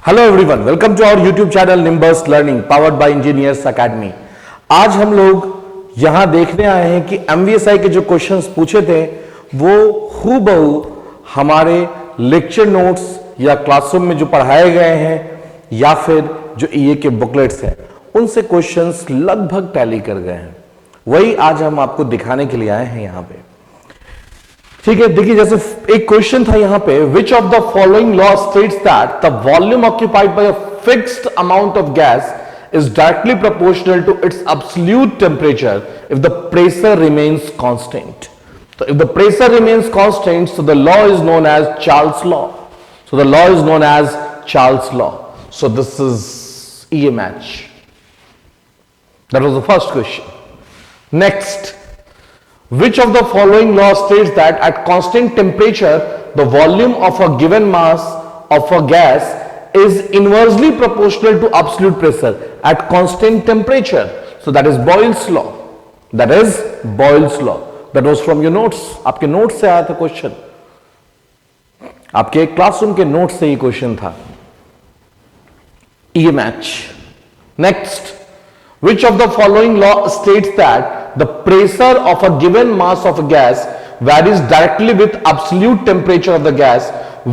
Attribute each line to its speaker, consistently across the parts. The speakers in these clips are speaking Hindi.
Speaker 1: Hello everyone, welcome to our YouTube channel Nimbus learning powered by engineers academy. आज हम लोग यहां देखने आए हैं कि एमवीएसआई के जो क्वेश्चंस पूछे थे वो हूबहू हमारे लेक्चर नोट्स या क्लासरूम में जो पढ़ाए गए हैं या फिर जो ईए के बुकलेट्स हैं उनसे क्वेश्चंस लगभग टैली कर गए हैं। वही आज हम आपको दिखाने के लिए आए हैं यहां पे। ठीक है, देखिए जैसे एक क्वेश्चन था यहां पे, विच of the following law states that the volume occupied by a fixed amount of gas is directly proportional to its absolute temperature if the pressure remains constant. So if the pressure remains constant, so the law is known as Charles law. So the law is known as Charles law. So this is EA match. That was the first question. Next, which of the following law states that at constant temperature the volume of a given mass of a gas is inversely proportional to absolute pressure at constant temperature? So that is Boyle's law. That is Boyle's law. That was from your notes. आपके नोट्स से आया था क्वेश्चन, आपके क्लासरूम के नोट्स से ये क्वेश्चन था। ये match. Next, which of the following law states that the pressure of a given mass of a gas varies directly with absolute temperature of the gas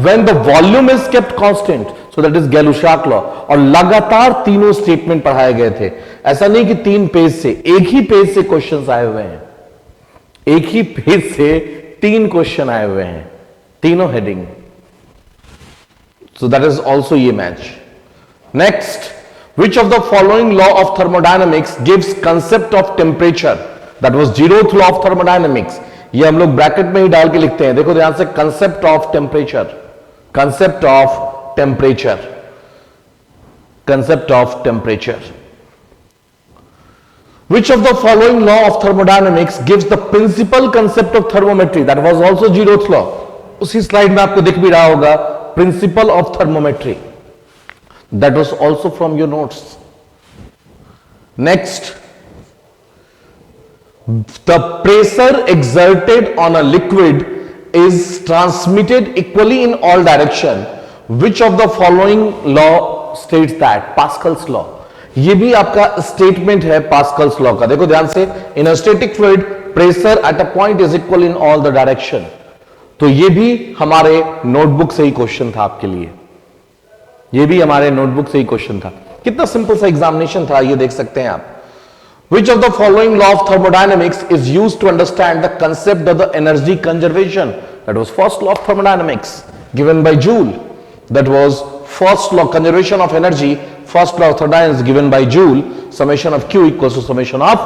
Speaker 1: when the volume is kept constant? So that is Gay Lussac law. और लगातार तीनों स्टेटमेंट पढ़ाए गए थे। ऐसा नहीं कि 3 पेज से, एक ही पेज से क्वेश्चंस आए हुए हैं, एक ही पेज से 3 क्वेश्चन आए हुए हैं, तीनों heading. So that is also ये match. Next, which of the following law of thermodynamics gives concept of temperature? That was 0th law of thermodynamics। ये हम लोग ब्रैकेट में ही डाल के लिखते हैं, देखो ध्यान से, concept of temperature, concept of temperature, concept of temperature। Which of the following law of thermodynamics gives the principal concept of thermometry? That was also 0th law। उसी स्लाइड में आपको दिख भी रहा होगा, principle of thermometry। That was also from your notes। Next, the pressure exerted on a liquid is transmitted equally in all direction. Which of the following law states that? Pascal's law। ये भी आपका स्टेटमेंट है पास्कल्स लॉ का। देखो ध्यान से, in a static fluid pressure at a point is equal in all the direction. तो ये भी हमारे नोटबुक से ही क्वेश्चन था आपके लिए, ये भी हमारे नोटबुक से ही क्वेश्चन था। कितना सिंपल सा एग्जामिनेशन था, ये देख सकते हैं आप। Which of the following law of thermodynamics is used to understand the concept of the energy conservation? That was first law of thermodynamics given by Joule। That was first law, conservation of energy, first law of thermodynamics given by Joule, summation of Q equals to summation of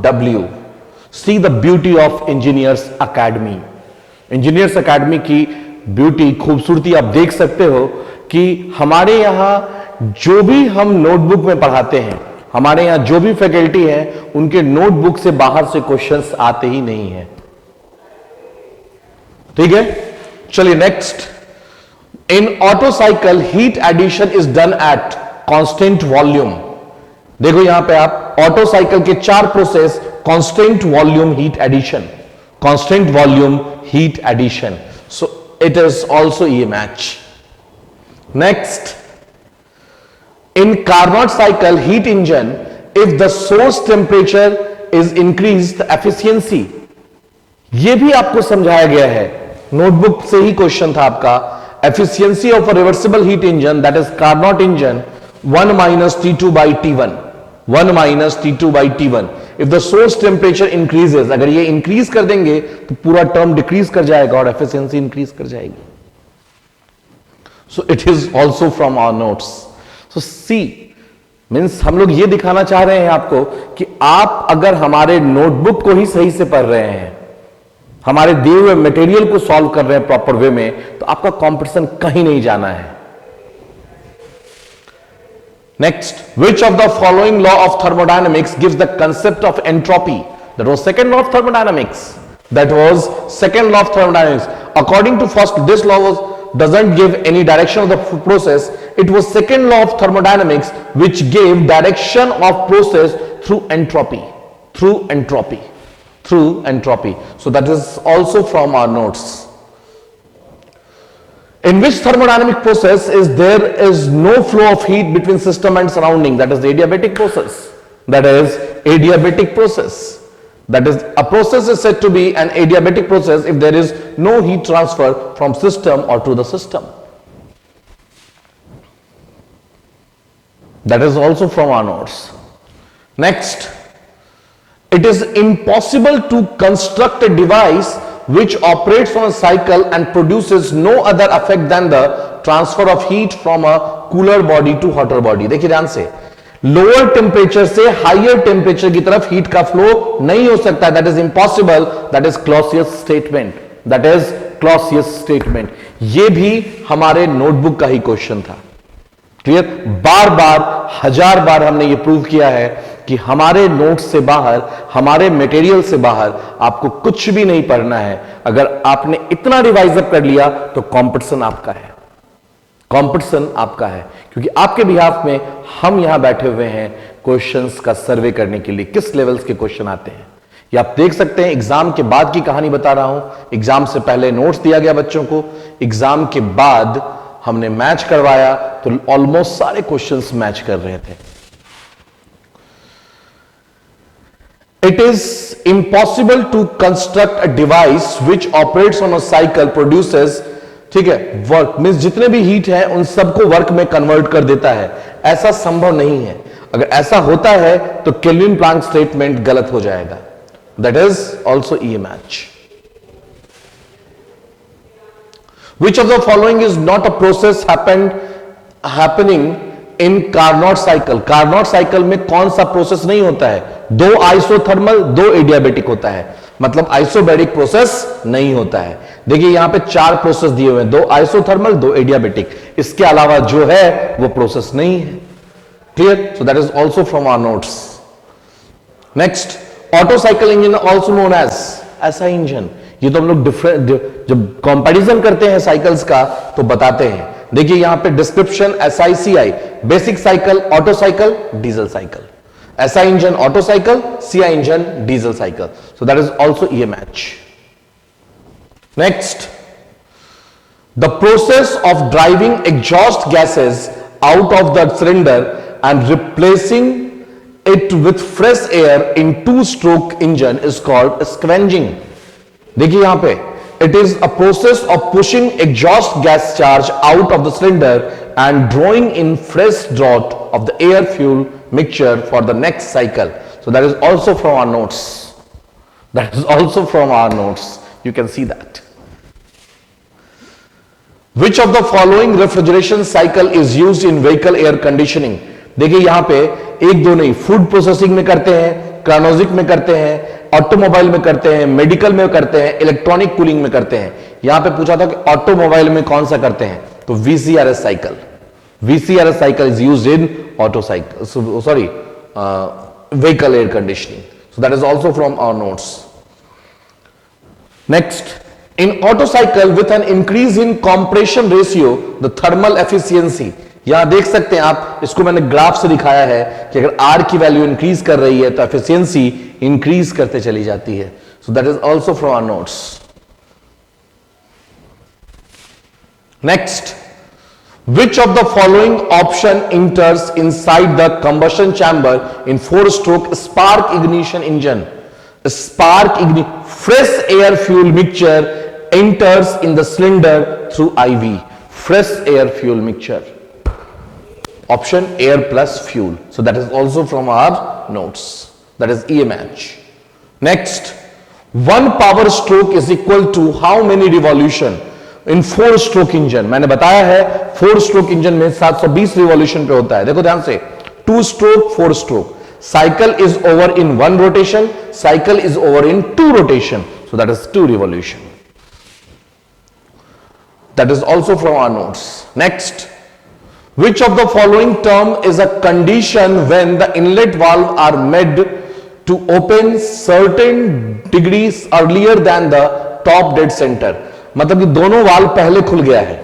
Speaker 1: W। See the beauty of Engineers Academy। Engineers Academy की ब्यूटी, खूबसूरती आप देख सकते हो कि हमारे यहां जो भी हम नोटबुक में पढ़ाते हैं, हमारे यहां जो भी फैकल्टी है, उनके नोटबुक से बाहर से क्वेश्चंस आते ही नहीं है। ठीक है, चलिए next. In Otto cycle heat addition is done at constant volume. देखो यहां पे आप ऑटो साइकिल के 4 process, constant volume heat addition, constant volume heat addition. So it is also ये match. Next, in Carnot cycle heat engine, if the source temperature is increased, the efficiency, ये भी आपको समझाया गया है, नोटबुक से ही क्वेश्चन था आपका। efficiency of a reversible heat engine, that is Carnot engine, 1 minus T2 by T1, 1 minus T2 by T1। if the source temperature increases, अगर ये इंक्रीज कर देंगे तो पूरा टर्म डिक्रीज कर जाएगा और एफिशिएंसी इंक्रीज कर जाएगी। So it is also from our notes। So see, means हम लोग ये दिखाना चाह रहे हैं आपको कि आप अगर हमारे नोटबुक को ही सही से पढ़ रहे हैं, हमारे दिए हुए मटेरियल को सॉल्व कर रहे हैं प्रॉपर वे में, तो आपका कंपटीशन कहीं नहीं जाना है। Next, which of the following law of thermodynamics gives the concept of entropy? That was second law of thermodynamics। That was second law of thermodynamics। According to first, this law doesn't give any direction of the process. It was second law of thermodynamics which gave direction of process through entropy, through entropy, through entropy। So that is also from our notes। In which thermodynamic process is there is no flow of heat between system and surrounding? That is the adiabatic process. That is adiabatic process. That is, a process is said to be an adiabatic process if there is no heat transfer from system or to the system. That is also from our notes. Next, it is impossible to construct a device which operates on a cycle and produces no other effect than the transfer of heat from a cooler body to hotter body. देखिए ध्यान से, लोअर टेम्परेचर से हायर टेम्परेचर की तरफ हीट का फ्लो नहीं हो सकता, that is impossible, that is Clausius statement, that is Clausius statement. ये भी हमारे नोटबुक का ही क्वेश्चन था। क्लियर? बार बार, हजार बार हमने ये प्रूव किया है कि हमारे नोट्स से बाहर, हमारे मटेरियल से बाहर आपको कुछ भी नहीं पढ़ना है। अगर आपने इतना रिवाइज अप कर लिया तो कंपटीशन आपका है, कंपटीशन आपका है, क्योंकि आपके बिहाफ में हम यहां बैठे हुए हैं क्वेश्चंस का सर्वे करने के लिए, किस लेवल्स के क्वेश्चन आते हैं। ये आप देख सकते हैं, एग्जाम के बाद की कहानी बता रहा हूं। एग्जाम से पहले नोट्स दिया गया बच्चों को, एग्जाम के बाद हमने मैच करवाया तो ऑलमोस्ट सारे क्वेश्चंस मैच कर रहे थे। It is impossible to construct a device which operates on a cycle produces, ठीक है, वर्क मींस जितने भी हीट है उन सबको वर्क में कन्वर्ट कर देता है। ऐसा संभव नहीं है। अगर ऐसा होता है तो केल्विन प्लैंक स्टेटमेंट गलत हो जाएगा। That is also E match. Which of the following is not a process happening in Carnot cycle? Carnot cycle में कौन सा प्रोसेस नहीं होता है? दो आइसोथर्मल, दो एडियाबेटिक होता है, मतलब आइसोबैरिक प्रोसेस नहीं होता है। देखिए यहां पे चार प्रोसेस दिए हुए हैं, दो आइसोथर्मल, दो एडियाबेटिक, इसके अलावा जो है वो प्रोसेस नहीं है। Clear? So that is also from our notes. Next, Otto cycle engine also known as ऐसा इंजन। ये तो हम लोग डिफरेंट जब कंपैरिजन करते हैं साइकिल्स का तो बताते हैं। देखिए यहां पे description SICI, basic cycle, auto cycle, diesel cycle, SI engine auto cycle, CI engine diesel cycle. So that is also a match. Next, the process of driving exhaust gases out of the cylinder and replacing it with fresh air in two stroke engine is called scavenging. देखिए यहां पे it is a process of pushing exhaust gas charge out of the cylinder and drawing in fresh draught of the air fuel mixture for the next cycle. So that is also from our notes. That is also from our notes. You can see that. Which of the following refrigeration cycle is used in vehicle air conditioning? देखिए यहां पे एक दो नहीं, फूड प्रोसेसिंग में करते हैं, क्रायोजेनिक में करते हैं, ऑटोमोबाइल में करते हैं, मेडिकल में करते हैं, इलेक्ट्रॉनिक कूलिंग में करते हैं। यहां पे पूछा था कि ऑटोमोबाइल में कौन सा करते हैं, तो VCRS cycle. VCRS cycle is used in Otto cycle, sorry, vehicle air conditioning. So that is also from our notes. Next, in Otto cycle with an increase in compression ratio the thermal efficiency. यहां देख सकते हैं आप, इसको मैंने ग्राफ से दिखाया है कि अगर R की वैल्यू इंक्रीज कर रही है तो एफिशिएंसी इंक्रीज करते चली जाती है। So that is also from our notes. Next, which of the following option enters inside the combustion chamber in 4-stroke spark ignition engine? Spark ignition, fresh air fuel mixture enters in the cylinder through IV. Fresh air fuel mixture. Option air plus fuel. So that is also from our notes. That is EMH. Next, one power stroke is equal to how many revolution in 4-stroke engine? मैंने बताया है 4-stroke engine में 720 revolution पे होता है। देखो ध्यान से, 2-stroke, 4-stroke. Cycle is over in 1 rotation. Cycle is over in 2 rotation. So that is 2 revolution. That is also from our notes. Next, which of the following term is a condition when the inlet valve are made to open certain degrees earlier than the top dead center? मतलब कि दोनों वाल्व पहले खुल गया है।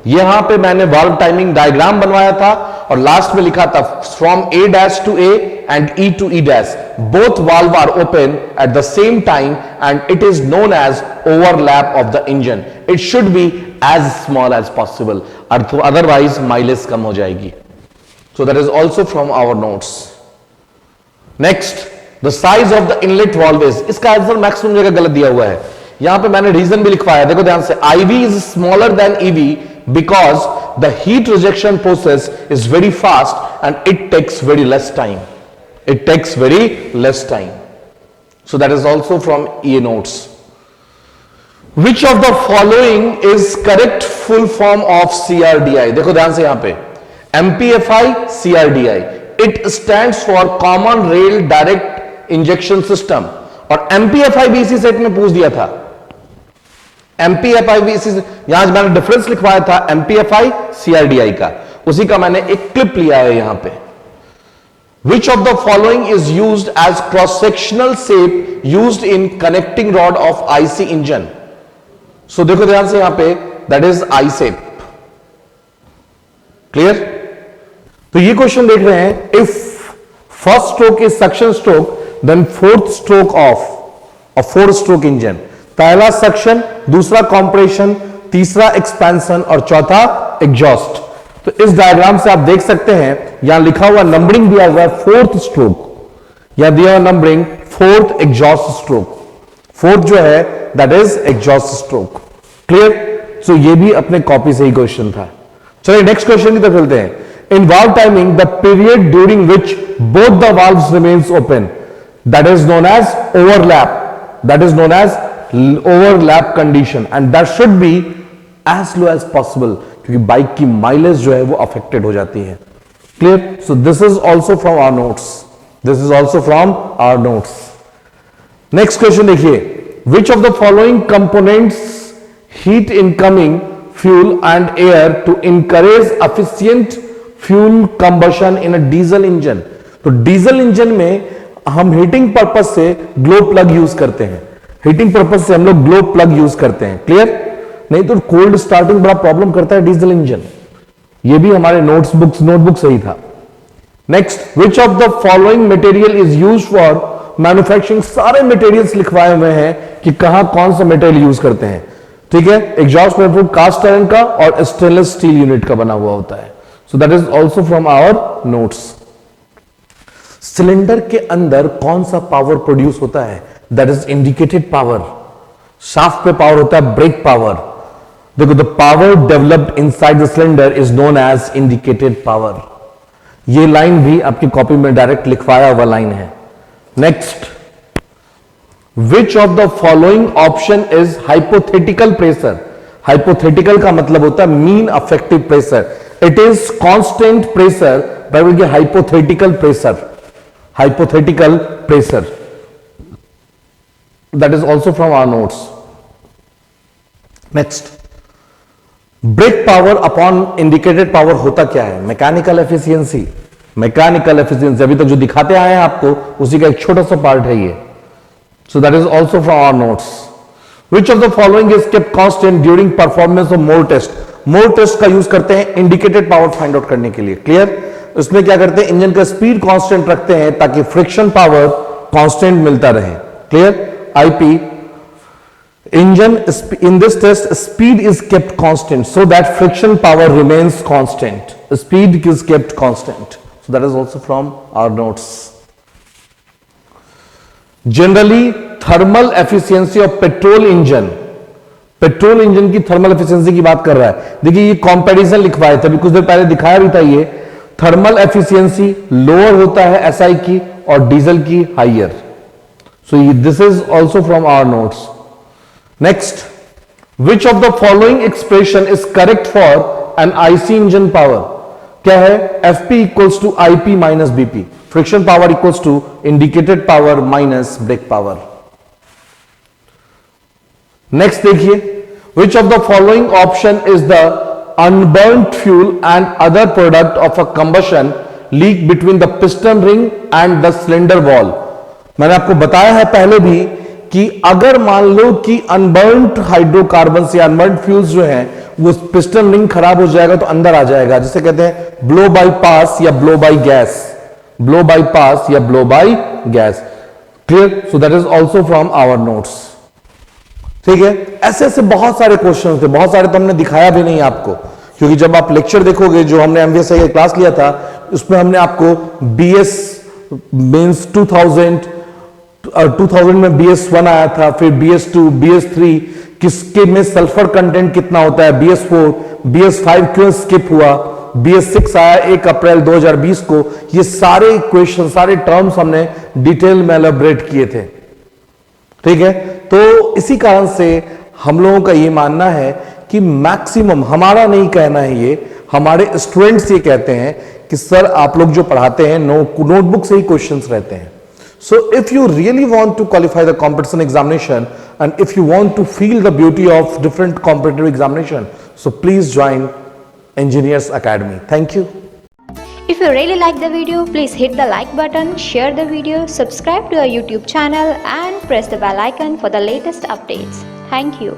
Speaker 1: यहां पे मैंने वाल्व टाइमिंग डायग्राम बनवाया था और लास्ट में लिखा था from A dash to A and E to E dash both valve are open at the same time and it is known as overlap of the engine. It should be as small as possible, otherwise mileage कम हो जाएगी. So that is also from our notes. Next, the size of the inlet valve is, इसका आंसर मैक्सिमम जगह गलत दिया हुआ है. यहां पे मैंने रीजन भी लिखवाया, देखो ध्यान से. IV is smaller than EV because the heat rejection process is very fast and it takes very less time. It takes very less time. So that is also from EA notes. Which of the following is correct full form of CRDI? देखो ध्यान से यहां पे MPFI CRDI. It stands for Common Rail Direct Injection System. और MPFI भी इसी सेट में पूछ दिया था. MPFI भी इसी, यहां मैंने डिफरेंस लिखवाया था MPFI CRDI का, उसी का मैंने एक क्लिप लिया है यहां पे. Which of the following is used as cross-sectional shape used in connecting rod of IC engine? So देखो ध्यान से यहां पे, that is I shape. Clear? तो ये क्वेश्चन देख रहे हैं, if first stroke is suction stroke, then fourth stroke of a 4-stroke engine. पहला सक्शन, दूसरा कंप्रेशन, तीसरा एक्सपेंशन और चौथा एग्जॉस्ट. तो इस डायग्राम से आप देख सकते हैं, यहां लिखा हुआ नंबरिंग दिया हुआ है 4th स्ट्रोक, यहां दिया हुआ numbering 4th exhaust stroke. 4th जो है that is exhaust stroke. Clear? So ये भी अपने कॉपी से ही क्वेश्चन था. चलिए नेक्स्ट क्वेश्चन की तरफ चलते हैं. In valve timing the period during which both the valves remains open, that is known as overlap. That is known as overlap condition and that should be as low as possible, क्योंकि बाइक की माइलेज जो है वो अफेक्टेड हो जाती है. Clear? So this is also from our notes. This is also from our notes. Next question देखिए. Which of the following components heat incoming fuel and air to encourage efficient fuel combustion in a diesel engine? तो डीजल इंजन में हम हीटिंग पर्पज से ग्लो प्लग यूज करते हैं. हीटिंग पर्पज से हम लोग ग्लो प्लग यूज करते हैं. क्लियर? नहीं तो कोल्ड स्टार्टिंग बड़ा प्रॉब्लम करता है डीजल इंजन. ये भी हमारे नोटबुक से ही था. Next, which of the following material is use for manufacturing? सारे मटेरियल्स लिखवाए हुए हैं कि कहां कौन सा मटेरियल यूज करते हैं. ठीक है? एग्जॉस्ट मैनिफोल्ड कास्ट आयरन का और स्टेनलेस स्टील यूनिट का बना हुआ होता है. So that is also from our notes. Cylinder के अंदर कौन सा पावर प्रोड्यूस होता है? That is indicated power. Shaft पे पावर होता है ब्रेक पावर. देखो, the power developed inside the cylinder is known as indicated power. ये लाइन भी आपकी कॉपी में डायरेक्ट लिखवाया हुआ लाइन है. Next, which of the following option is hypothetical pressure? Hypothetical का मतलब होता है mean affective pressure. It is constant pressure, but hypothetical pressure. Hypothetical pressure, that is also from our notes. Next, brake power upon indicated power होता क्या है? Mechanical efficiency. मैकेनिकल एफिशिएंसी अभी तक जो दिखाते आए हैं आपको, उसी का एक छोटा सा पार्ट है ये. So that is also from our notes. Which of the following is kept constant during performance of Morse test? Morse test का यूज करते हैं इंडिकेटेड पावर फाइंड आउट करने के लिए. क्लियर? उसमें क्या करते हैं? इंजन का स्पीड कांस्टेंट रखते हैं ताकि फ्रिक्शन पावर कांस्टेंट मिलता रहे. Clear? IP engine in this test speed is kept constant so that friction power remains constant. Speed is kept constant. So that is also from our notes. Generally thermal efficiency of petrol engine. Petrol engine की थर्मल एफिशिएंसी की बात कर रहा है. देखिए ये कंपैरिजन लिखवाया था, अभी कुछ देर पहले दिखाया भी था. ये थर्मल एफिशिएंसी लोअर होता है SI की और डीजल की higher. So this is also from our notes. Next, which of the following expression is correct for an IC engine power? क्या है? FP equals to IP minus BP. Friction power equals to indicated power minus brake power. Next देखिए, which of the following option is the unburnt fuel and other product of a combustion leak between the piston ring and the cylinder wall? मैंने आपको बताया है पहले भी कि अगर मान लो कि अनबर्न्ड हाइड्रोकार्बन या अनबर्न्ड फ्यूल्स जो हैं वो पिस्टन रिंग खराब हो जाएगा तो अंदर आ जाएगा, जिसे कहते हैं ब्लो बाई पास या blow by gas, blow by pass या blow by gas. Clear? So that is also from our notes. ठीक है, ऐसे ऐसे बहुत सारे क्वेश्चन थे, बहुत सारे तो हमने दिखाया भी नहीं आपको, क्योंकि जब आप लेक्चर देखोगे जो हमने एमवीएसआई का क्लास लिया था उसमें हमने आपको बीएस मींस 2000 में BS1 आया था, फिर BS2, BS3 किसके में सल्फर कंटेंट कितना होता है, BS4, BS5 क्यों स्किप हुआ, BS6 आया 1 अप्रैल 2020 को। ये सारे इक्वेशन, सारे टर्म्स हमने डिटेल में एलैबोरेट किए थे। ठीक है, तो इसी कारण से हम लोगों का ये मानना है कि मैक्सिमम, हमारा नहीं कहना है ये, हमारे स्टूडेंट्स ये कहते हैं कि सर आप लोग जो पढ़ाते हैं नोटबुक से ही क्वेश्चंस रहते हैं। So if you really want to qualify the competition examination and if you want to feel the beauty of different competitive examination, so please join Engineers Academy. Thank you.
Speaker 2: If you really like the video, please hit the like button, share the video, subscribe to our YouTube channel and press the bell icon for the latest updates. Thank you.